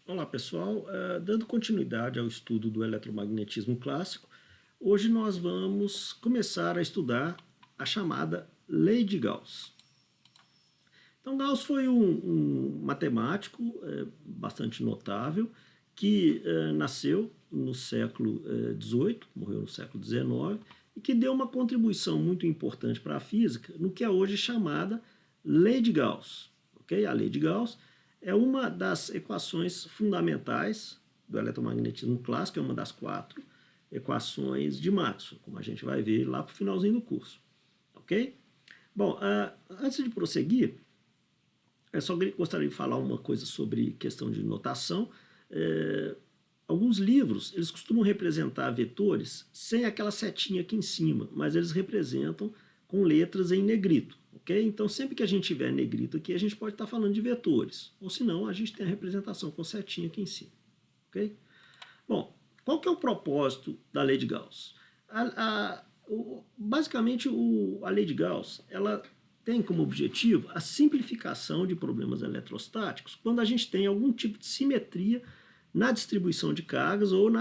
Olá pessoal, dando continuidade ao estudo do eletromagnetismo clássico, hoje nós vamos começar a estudar a chamada Lei de Gauss. Então Gauss foi um matemático bastante notável que nasceu no século XVIII, morreu no século XIX, e que deu uma contribuição muito importante para a física no que é hoje chamada Lei de Gauss. Okay? A Lei de Gauss é uma das equações fundamentais do eletromagnetismo clássico, é uma das 4 equações de Maxwell, como a gente vai ver lá para o finalzinho do curso. Ok? Bom, antes de prosseguir, eu só gostaria de falar uma coisa sobre questão de notação. Alguns livros, eles costumam representar vetores sem aquela setinha aqui em cima, mas eles representam com letras em negrito. Okay? Então, sempre que a gente tiver negrito aqui, a gente pode estar falando de vetores. Ou se não, a gente tem a representação com setinha aqui em cima. Okay? Bom, qual que é o propósito da lei de Gauss? Basicamente, a lei de Gauss ela tem como objetivo a simplificação de problemas eletrostáticos quando a gente tem algum tipo de simetria na distribuição de cargas ou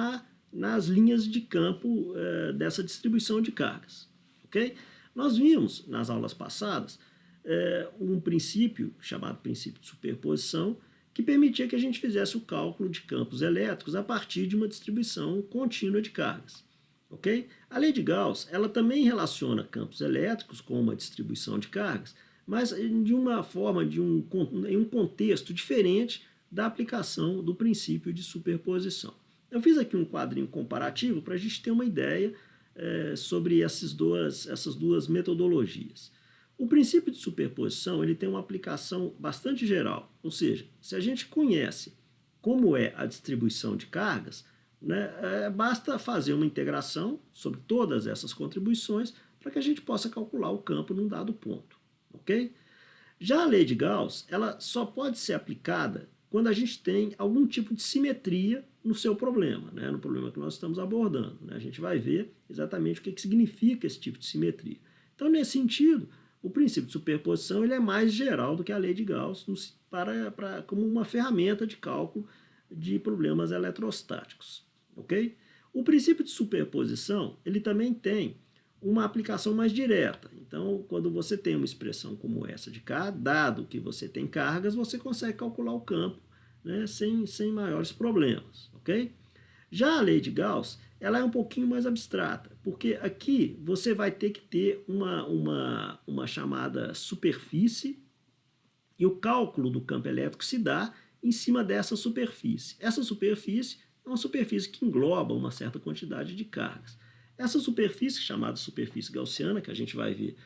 nas linhas de campo dessa distribuição de cargas. Okay? Nós vimos nas aulas passadas um princípio chamado princípio de superposição que permitia que a gente fizesse o cálculo de campos elétricos a partir de uma distribuição contínua de cargas. Okay? A lei de Gauss ela também relaciona campos elétricos com uma distribuição de cargas, mas de uma forma, em um contexto diferente da aplicação do princípio de superposição. Eu fiz aqui um quadrinho comparativo para a gente ter uma ideia sobre essas duas metodologias. O princípio de superposição ele tem uma aplicação bastante geral, ou seja, se a gente conhece como é a distribuição de cargas, basta fazer uma integração sobre todas essas contribuições para que a gente possa calcular o campo num dado ponto. Okay? Já a lei de Gauss ela só pode ser aplicada quando a gente tem algum tipo de simetria no seu problema, no problema que nós estamos abordando. A gente vai ver exatamente o que significa esse tipo de simetria. Então, nesse sentido, o princípio de superposição ele é mais geral do que a lei de Gauss como uma ferramenta de cálculo de problemas eletrostáticos. Okay? O princípio de superposição ele também tem uma aplicação mais direta. Então, quando você tem uma expressão como essa de K, dado que você tem cargas, você consegue calcular o campo sem maiores problemas. Okay? Já a lei de Gauss ela é um pouquinho mais abstrata, porque aqui você vai ter que ter uma chamada superfície e o cálculo do campo elétrico se dá em cima dessa superfície. Essa superfície é uma superfície que engloba uma certa quantidade de cargas. Essa superfície, chamada superfície gaussiana, que a gente vai ver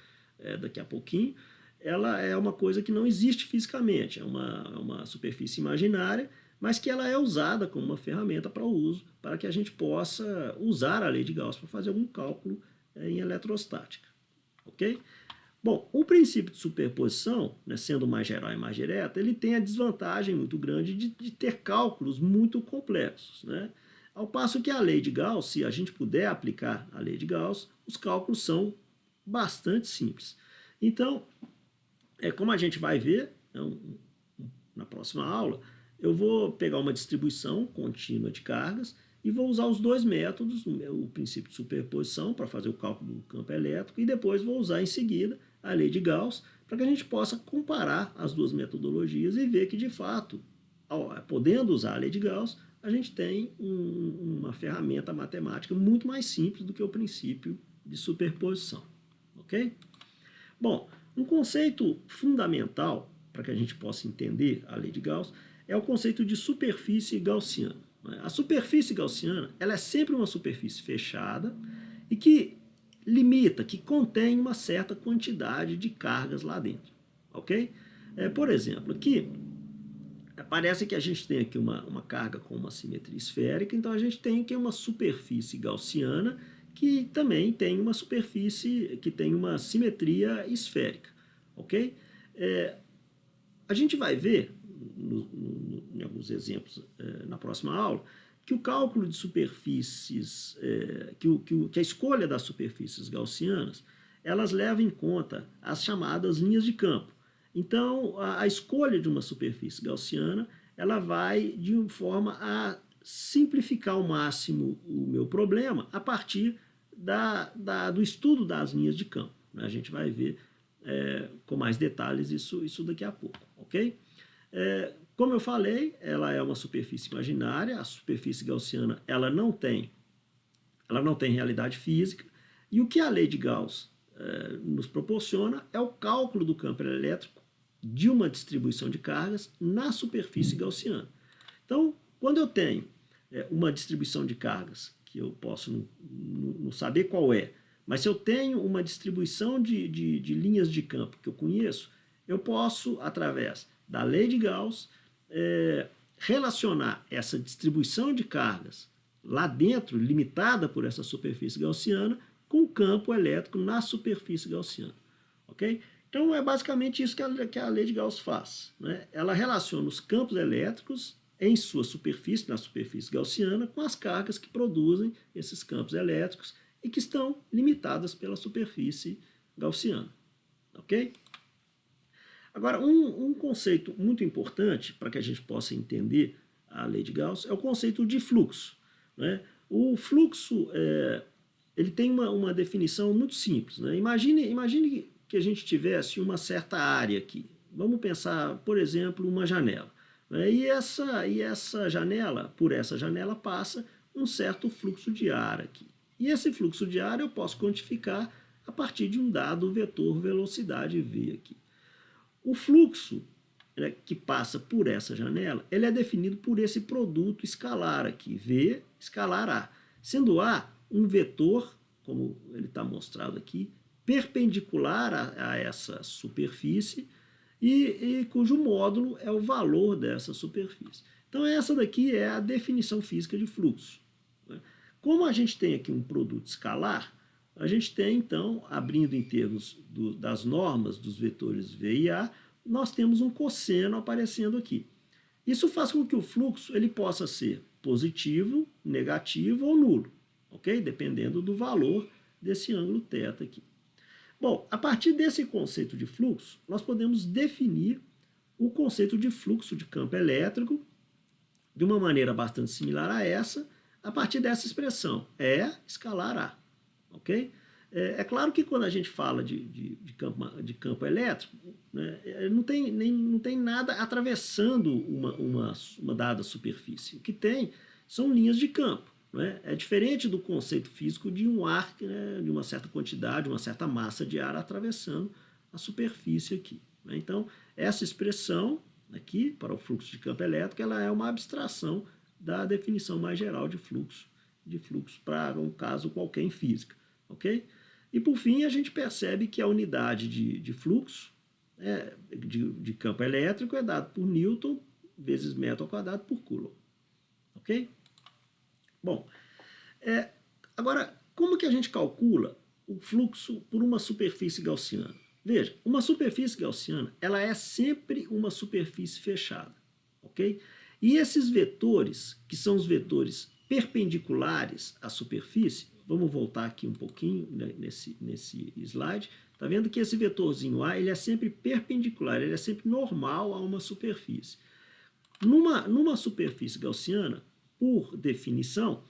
daqui a pouquinho, ela é uma coisa que não existe fisicamente, é uma superfície imaginária, mas que ela é usada como uma ferramenta para o uso, para que a gente possa usar a lei de Gauss para fazer algum cálculo em eletrostática. Ok? Bom, o princípio de superposição, sendo mais geral e mais direto, ele tem a desvantagem muito grande de ter cálculos muito complexos. Ao passo que a lei de Gauss, se a gente puder aplicar a lei de Gauss, os cálculos são bastante simples. Então, como a gente vai ver na próxima aula, eu vou pegar uma distribuição contínua de cargas e vou usar os dois métodos, o princípio de superposição para fazer o cálculo do campo elétrico e depois vou usar em seguida a lei de Gauss para que a gente possa comparar as duas metodologias e ver que, de fato, podendo usar a lei de Gauss, a gente tem uma ferramenta matemática muito mais simples do que o princípio de superposição. Ok? Bom, um conceito fundamental para que a gente possa entender a lei de Gauss é o conceito de superfície gaussiana. A superfície gaussiana ela é sempre uma superfície fechada e que limita, que contém uma certa quantidade de cargas lá dentro. Ok? Por exemplo, aqui parece que a gente tem aqui uma carga com uma simetria esférica, então a gente tem aqui uma superfície gaussiana que também tem uma superfície que tem uma simetria esférica. Ok? A gente vai ver em alguns exemplos na próxima aula, que o cálculo de superfícies, que a escolha das superfícies gaussianas, elas levam em conta as chamadas linhas de campo. Então, a escolha de uma superfície gaussiana, ela vai de uma forma a simplificar ao máximo o meu problema a partir do estudo das linhas de campo. A gente vai ver com mais detalhes isso daqui a pouco, ok? Como eu falei, ela é uma superfície imaginária, a superfície gaussiana ela não tem realidade física, e o que a lei de Gauss nos proporciona é o cálculo do campo elétrico de uma distribuição de cargas na superfície gaussiana. Então, quando eu tenho uma distribuição de cargas, que eu posso não saber qual é, mas se eu tenho uma distribuição de linhas de campo que eu conheço, eu posso, através da lei de Gauss, relacionar essa distribuição de cargas lá dentro, limitada por essa superfície gaussiana, com o campo elétrico na superfície gaussiana. Ok? Então é basicamente isso que a lei de Gauss faz. Né? Ela relaciona os campos elétricos em sua superfície, na superfície gaussiana, com as cargas que produzem esses campos elétricos e que estão limitadas pela superfície gaussiana. Ok? Agora, um conceito muito importante para que a gente possa entender a lei de Gauss é o conceito de fluxo. Né? O fluxo ele tem uma definição muito simples. Né? Imagine que a gente tivesse uma certa área aqui. Vamos pensar, por exemplo, uma janela. Né? E essa janela, por essa janela passa um certo fluxo de ar aqui. E esse fluxo de ar eu posso quantificar a partir de um dado vetor velocidade v aqui. O fluxo que passa por essa janela, ele é definido por esse produto escalar aqui, V escalar A, sendo A um vetor, como ele está mostrado aqui, perpendicular a essa superfície e cujo módulo é o valor dessa superfície. Então essa daqui é a definição física de fluxo. Como a gente tem aqui um produto escalar, a gente tem então, abrindo em termos das normas dos vetores V e A, nós temos um cosseno aparecendo aqui. Isso faz com que o fluxo ele possa ser positivo, negativo ou nulo, ok? Dependendo do valor desse ângulo θ aqui. Bom, a partir desse conceito de fluxo, nós podemos definir o conceito de fluxo de campo elétrico de uma maneira bastante similar a essa, a partir dessa expressão, E escalar A, ok? É claro que quando a gente fala de campo elétrico, né, não tem nada atravessando uma dada superfície. O que tem são linhas de campo. Né? É diferente do conceito físico de um ar, né, de uma certa quantidade, uma certa massa de ar atravessando a superfície aqui. Né? Então, essa expressão aqui, para o fluxo de campo elétrico, ela é uma abstração da definição mais geral de fluxo para um caso qualquer em física. Ok? E por fim, a gente percebe que a unidade de fluxo de campo elétrico é dado por Newton vezes metro ao quadrado por Coulomb. Ok? Bom, agora, como que a gente calcula o fluxo por uma superfície gaussiana? Veja, uma superfície gaussiana ela é sempre uma superfície fechada. Ok? E esses vetores, que são os vetores perpendiculares à superfície, vamos voltar aqui um pouquinho nesse slide. Está vendo que esse vetorzinho A ele é sempre perpendicular, ele é sempre normal a uma superfície. Numa superfície gaussiana, por definição,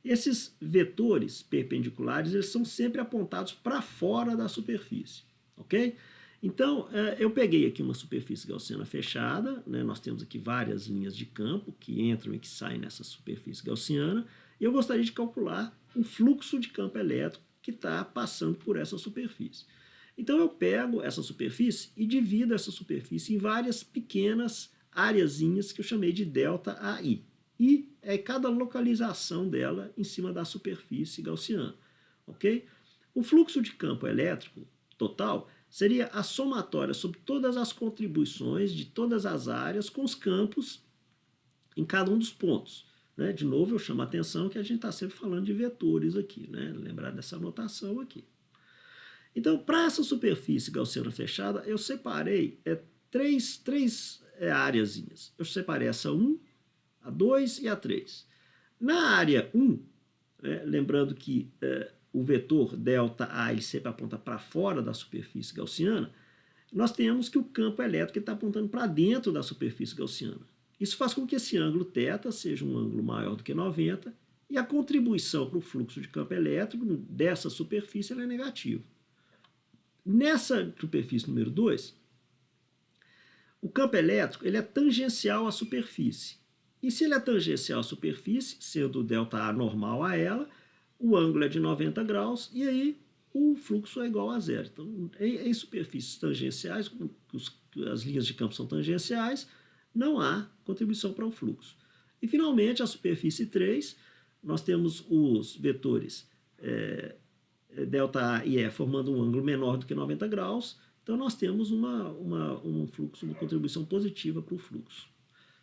esses vetores perpendiculares eles são sempre apontados para fora da superfície. Ok? Então, eu peguei aqui uma superfície gaussiana fechada, né? Nós temos aqui várias linhas de campo que entram e que saem nessa superfície gaussiana, e eu gostaria de calcular o fluxo de campo elétrico que está passando por essa superfície. Então eu pego essa superfície e divido essa superfície em várias pequenas areazinhas que eu chamei de ΔAI. E é cada localização dela em cima da superfície gaussiana. Ok? O fluxo de campo elétrico total seria a somatória sobre todas as contribuições de todas as áreas com os campos em cada um dos pontos. Né? De novo, eu chamo a atenção que a gente está sempre falando de vetores aqui. Né? Lembrar dessa anotação aqui. Então, para essa superfície gaussiana fechada, eu separei três areazinhas. Eu separei essa 1, a 2 e a 3. Na área 1, lembrando que o vetor ΔA ele sempre aponta para fora da superfície gaussiana, nós temos que o campo elétrico está apontando para dentro da superfície gaussiana. Isso faz com que esse ângulo θ seja um ângulo maior do que 90 e a contribuição para o fluxo de campo elétrico dessa superfície é negativa. Nessa superfície número 2, o campo elétrico ele é tangencial à superfície. E se ele é tangencial à superfície, sendo o ΔA normal a ela, o ângulo é de 90 graus e aí o fluxo é igual a zero. Então, em superfícies tangenciais, as linhas de campo são tangenciais, não há contribuição para o fluxo. E, finalmente, a superfície 3, nós temos os vetores ΔA e E formando um ângulo menor do que 90 graus, então nós temos um fluxo, uma contribuição positiva para o fluxo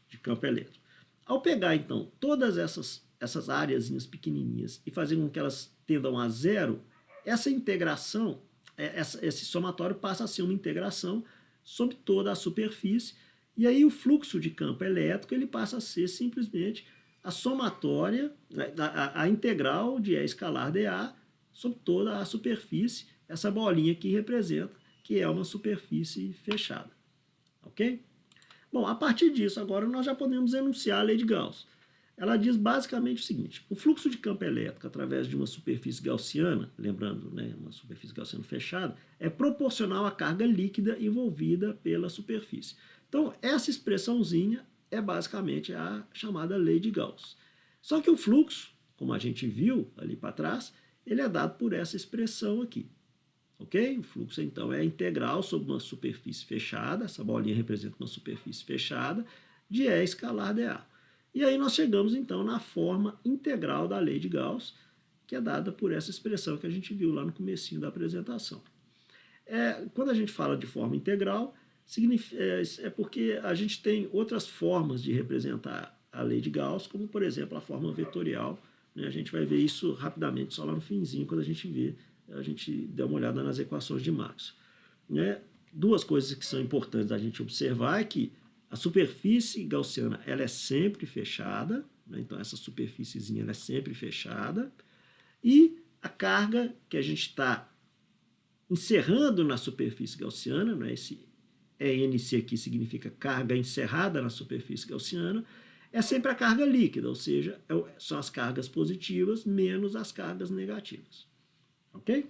de campo elétrico. Ao pegar, então, todas essas áreazinhas pequenininhas e fazer com que elas tendam a zero, essa integração, esse somatório passa a ser uma integração sobre toda a superfície, e aí o fluxo de campo elétrico ele passa a ser simplesmente a somatória, a integral de E escalar dA sobre toda a superfície, essa bolinha aqui representa que é uma superfície fechada. Ok? Bom, a partir disso, agora nós já podemos enunciar a lei de Gauss. Ela diz basicamente o seguinte: o fluxo de campo elétrico através de uma superfície gaussiana, lembrando, né, uma superfície gaussiana fechada, é proporcional à carga líquida envolvida pela superfície. Então, essa expressãozinha é basicamente a chamada lei de Gauss. Só que o fluxo, como a gente viu ali para trás, ele é dado por essa expressão aqui. Ok? O fluxo, então, é integral sobre uma superfície fechada, essa bolinha representa uma superfície fechada, de E escalar dA. E aí nós chegamos, então, na forma integral da lei de Gauss, que é dada por essa expressão que a gente viu lá no comecinho da apresentação. Quando a gente fala de forma integral, é porque a gente tem outras formas de representar a lei de Gauss, como, por exemplo, a forma vetorial. Né? A gente vai ver isso rapidamente, só lá no finzinho, quando a gente der uma olhada nas equações de Maxwell. Né? Duas coisas que são importantes a gente observar é que a superfície gaussiana ela é sempre fechada, né? Então essa superfíciezinha ela é sempre fechada, e a carga que a gente está encerrando na superfície gaussiana, né? Esse ENC aqui significa carga encerrada na superfície gaussiana, é sempre a carga líquida, ou seja, são as cargas positivas menos as cargas negativas. Ok?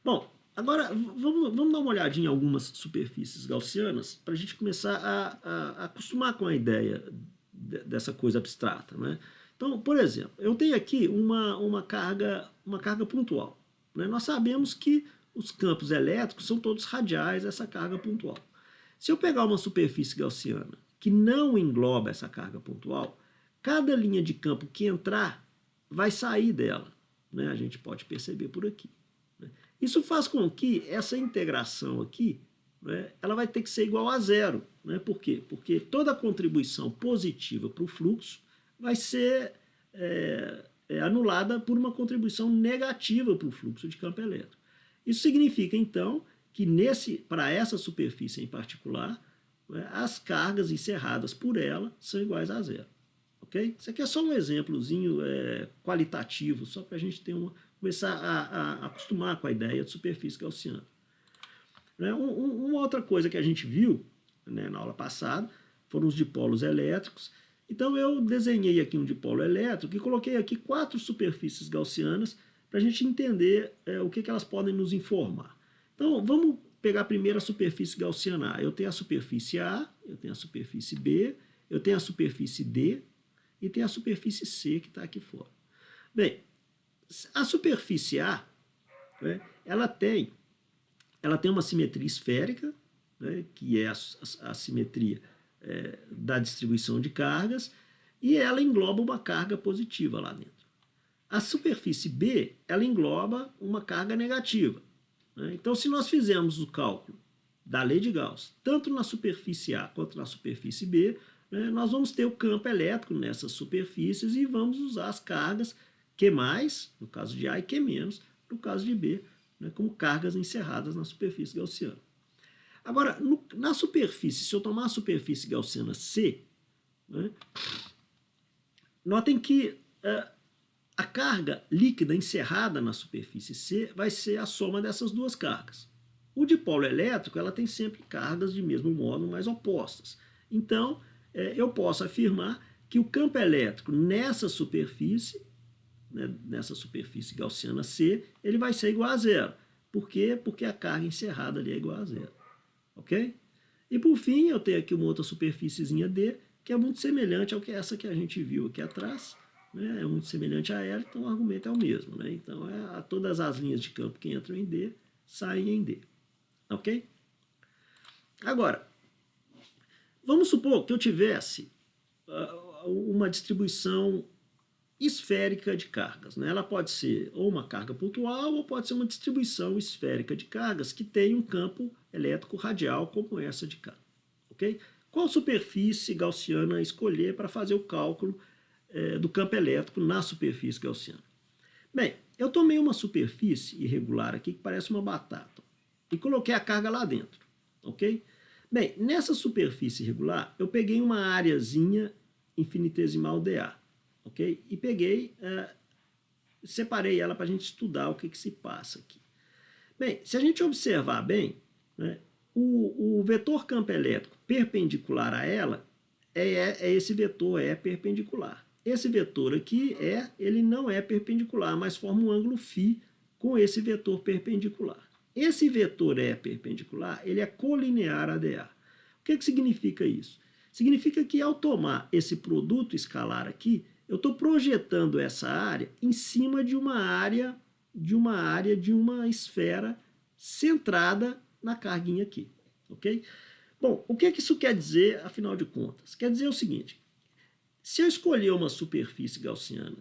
Bom, agora vamos dar uma olhadinha em algumas superfícies gaussianas para a gente começar a acostumar com a ideia dessa coisa abstrata. Né? Então, por exemplo, eu tenho aqui uma carga pontual. Né? Nós sabemos que os campos elétricos são todos radiais a essa carga pontual. Se eu pegar uma superfície gaussiana que não engloba essa carga pontual, cada linha de campo que entrar vai sair dela. Né? A gente pode perceber por aqui. Né? Isso faz com que essa integração aqui, né, ela vai ter que ser igual a zero. Né? Por quê? Porque toda contribuição positiva para o fluxo vai ser anulada por uma contribuição negativa para o fluxo de campo elétrico. Isso significa, então, que para essa superfície em particular, né, as cargas encerradas por ela são iguais a zero. Okay? Isso aqui é só um exemplozinho qualitativo, só para a gente começar a acostumar com a ideia de superfície gaussiana. Né? Uma outra coisa que a gente viu, né, na aula passada foram os dipolos elétricos. Então eu desenhei aqui um dipolo elétrico e coloquei aqui 4 superfícies gaussianas para a gente entender o que elas podem nos informar. Então vamos pegar primeiro a superfície gaussiana A. Eu tenho a superfície A, eu tenho a superfície B, eu tenho a superfície D, e tem a superfície C que está aqui fora. Bem, a superfície A, né, ela tem uma simetria esférica, né, que é a simetria da distribuição de cargas, e ela engloba uma carga positiva lá dentro. A superfície B, ela engloba uma carga negativa. Né? Então, se nós fizermos o cálculo da lei de Gauss, tanto na superfície A quanto na superfície B, nós vamos ter o campo elétrico nessas superfícies e vamos usar as cargas Q+, no caso de A, e Q-, no caso de B, né, como cargas encerradas na superfície gaussiana. Agora, na superfície, se eu tomar a superfície gaussiana C, né, notem que a carga líquida encerrada na superfície C vai ser a soma dessas duas cargas. O dipolo elétrico ela tem sempre cargas de mesmo modo, mas opostas. Então, eu posso afirmar que o campo elétrico nessa superfície, né, nessa superfície gaussiana C, ele vai ser igual a zero. Por quê? Porque a carga encerrada ali é igual a zero. Ok? E por fim, eu tenho aqui uma outra superfíciezinha D, que é muito semelhante ao que essa que a gente viu aqui atrás, né? É muito semelhante a ela, então o argumento é o mesmo, né? Então, todas as linhas de campo que entram em D saem em D. Ok? Agora, vamos supor que eu tivesse uma distribuição esférica de cargas, né? Ela pode ser ou uma carga pontual ou pode ser uma distribuição esférica de cargas que tem um campo elétrico radial como essa de cá. Ok? Qual superfície gaussiana escolher para fazer o cálculo do campo elétrico na superfície gaussiana? Bem, eu tomei uma superfície irregular aqui que parece uma batata e coloquei a carga lá dentro. Ok? Bem, nessa superfície irregular eu peguei uma areazinha infinitesimal dA. Ok? E peguei, separei ela para a gente estudar o que se passa aqui. Bem, se a gente observar bem, né, o vetor campo elétrico perpendicular a ela é esse vetor E perpendicular. Esse vetor aqui, ele não é perpendicular, mas forma um ângulo φ com esse vetor perpendicular. Esse vetor E perpendicular, ele é colinear a dA. O que significa isso? Significa que ao tomar esse produto escalar aqui, eu estou projetando essa área em cima de uma esfera centrada na carguinha aqui, ok? Bom, o que isso quer dizer, afinal de contas? Quer dizer o seguinte, se eu escolher uma superfície gaussiana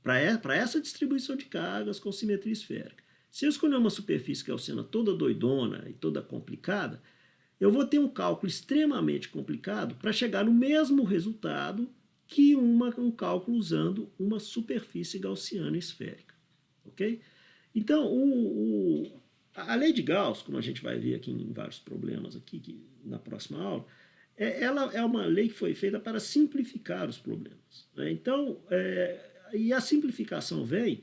para essa distribuição de cargas com simetria esférica, se eu escolher uma superfície gaussiana toda doidona e toda complicada, eu vou ter um cálculo extremamente complicado para chegar no mesmo resultado que um cálculo usando uma superfície gaussiana esférica. Ok? Então, a lei de Gauss, como a gente vai ver aqui em vários problemas aqui na próxima aula, ela é uma lei que foi feita para simplificar os problemas. Né? Então, e a simplificação vem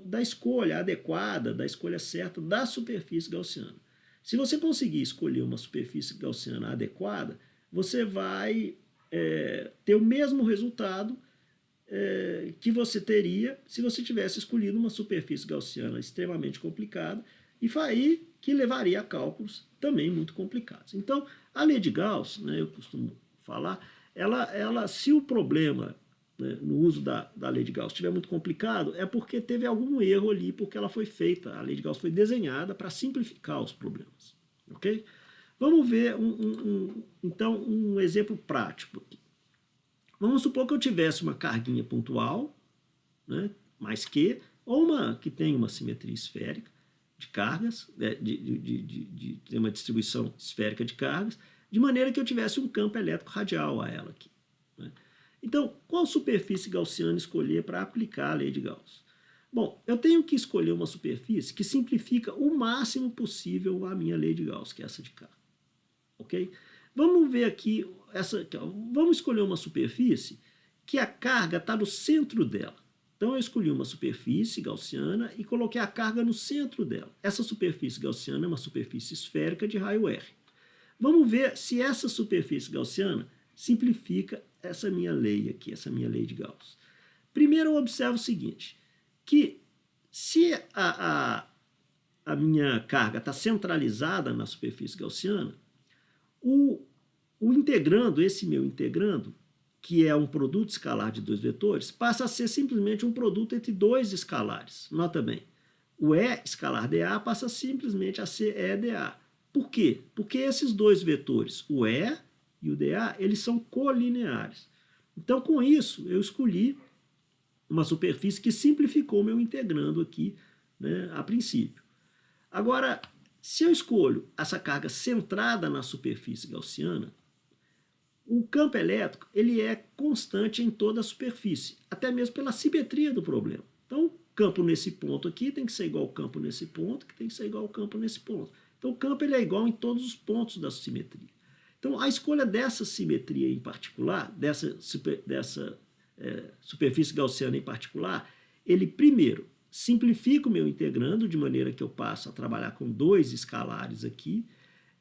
da escolha adequada, da escolha certa da superfície gaussiana. Se você conseguir escolher uma superfície gaussiana adequada, você vai ter o mesmo resultado que você teria se você tivesse escolhido uma superfície gaussiana extremamente complicada e aí que levaria a cálculos também muito complicados. Então, a lei de Gauss, né, eu costumo falar, se o problema, né, no uso da lei de Gauss estiver muito complicado, é porque teve algum erro ali, porque ela foi feita, a lei de Gauss foi desenhada para simplificar os problemas. Ok? Vamos ver então um exemplo prático aqui. Vamos supor que eu tivesse uma carguinha pontual, né, mais Q, ou uma que tem uma simetria esférica de cargas, tem uma distribuição esférica de cargas, de maneira que eu tivesse um campo elétrico radial a ela aqui. Né? Então, qual superfície gaussiana escolher para aplicar a lei de Gauss? Bom, eu tenho que escolher uma superfície que simplifica o máximo possível a minha lei de Gauss, que é essa de cá. Ok? Vamos ver aqui, vamos escolher uma superfície que a carga está no centro dela. Então eu escolhi uma superfície gaussiana e coloquei a carga no centro dela. Essa superfície gaussiana é uma superfície esférica de raio R. Vamos ver se essa superfície gaussiana simplifica essa minha lei aqui, essa minha lei de Gauss. Primeiro eu observo o seguinte, que se a minha carga está centralizada na superfície gaussiana, o integrando, esse meu integrando, que é um produto escalar de dois vetores, passa a ser simplesmente um produto entre dois escalares. Nota bem, o E escalar dA passa simplesmente a ser E dA. Por quê? Porque esses dois vetores, o E e o dA, eles são colineares. Então, com isso, eu escolhi uma superfície que simplificou meu integrando aqui, né, a princípio. Agora, se eu escolho essa carga centrada na superfície gaussiana, o campo elétrico ele é constante em toda a superfície, até mesmo pela simetria do problema. Então, o campo nesse ponto aqui tem que ser igual ao campo nesse ponto, que tem que ser igual ao campo nesse ponto. Então, o campo ele é igual em todos os pontos da simetria. Então, a escolha dessa simetria em particular, dessa superfície gaussiana em particular, ele primeiro simplifica o meu integrando de maneira que eu passo a trabalhar com dois escalares aqui,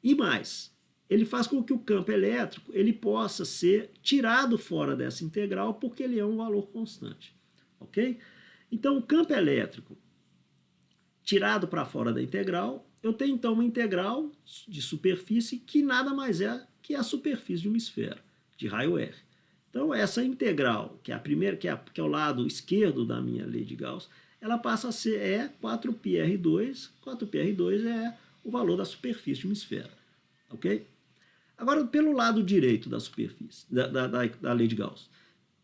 e mais, ele faz com que o campo elétrico ele possa ser tirado fora dessa integral porque ele é um valor constante, ok? Então, o campo elétrico tirado para fora da integral, eu tenho então uma integral de superfície que nada mais é que a superfície de uma esfera de raio R. Então, essa integral, que é a primeira, que é o lado esquerdo da minha lei de Gauss, ela passa a ser 4πr2. 4πr2 é o valor da superfície de uma esfera, ok? Agora, pelo lado direito da superfície, da lei de Gauss.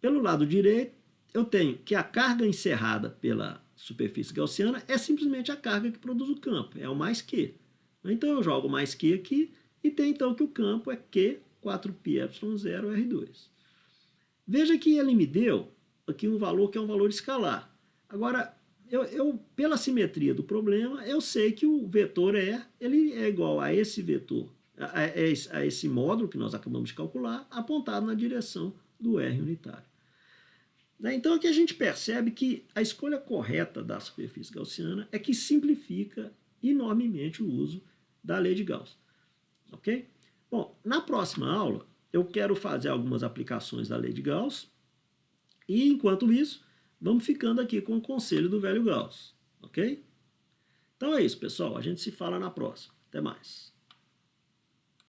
Pelo lado direito, eu tenho que a carga encerrada pela superfície gaussiana é simplesmente a carga que produz o campo, é o mais Q. Então, eu jogo mais Q aqui e tem então que o campo é Q 4πε0r2. Veja que ele me deu aqui um valor que é um valor escalar. Agora, pela simetria do problema, eu sei que o vetor ele é igual a esse vetor, a esse módulo que nós acabamos de calcular, apontado na direção do R unitário. Então aqui a gente percebe que a escolha correta da superfície gaussiana é que simplifica enormemente o uso da lei de Gauss. Ok? Bom, na próxima aula eu quero fazer algumas aplicações da lei de Gauss e, enquanto isso, vamos ficando aqui com o conselho do velho Gauss. Ok? Então é isso, pessoal. A gente se fala na próxima. Até mais.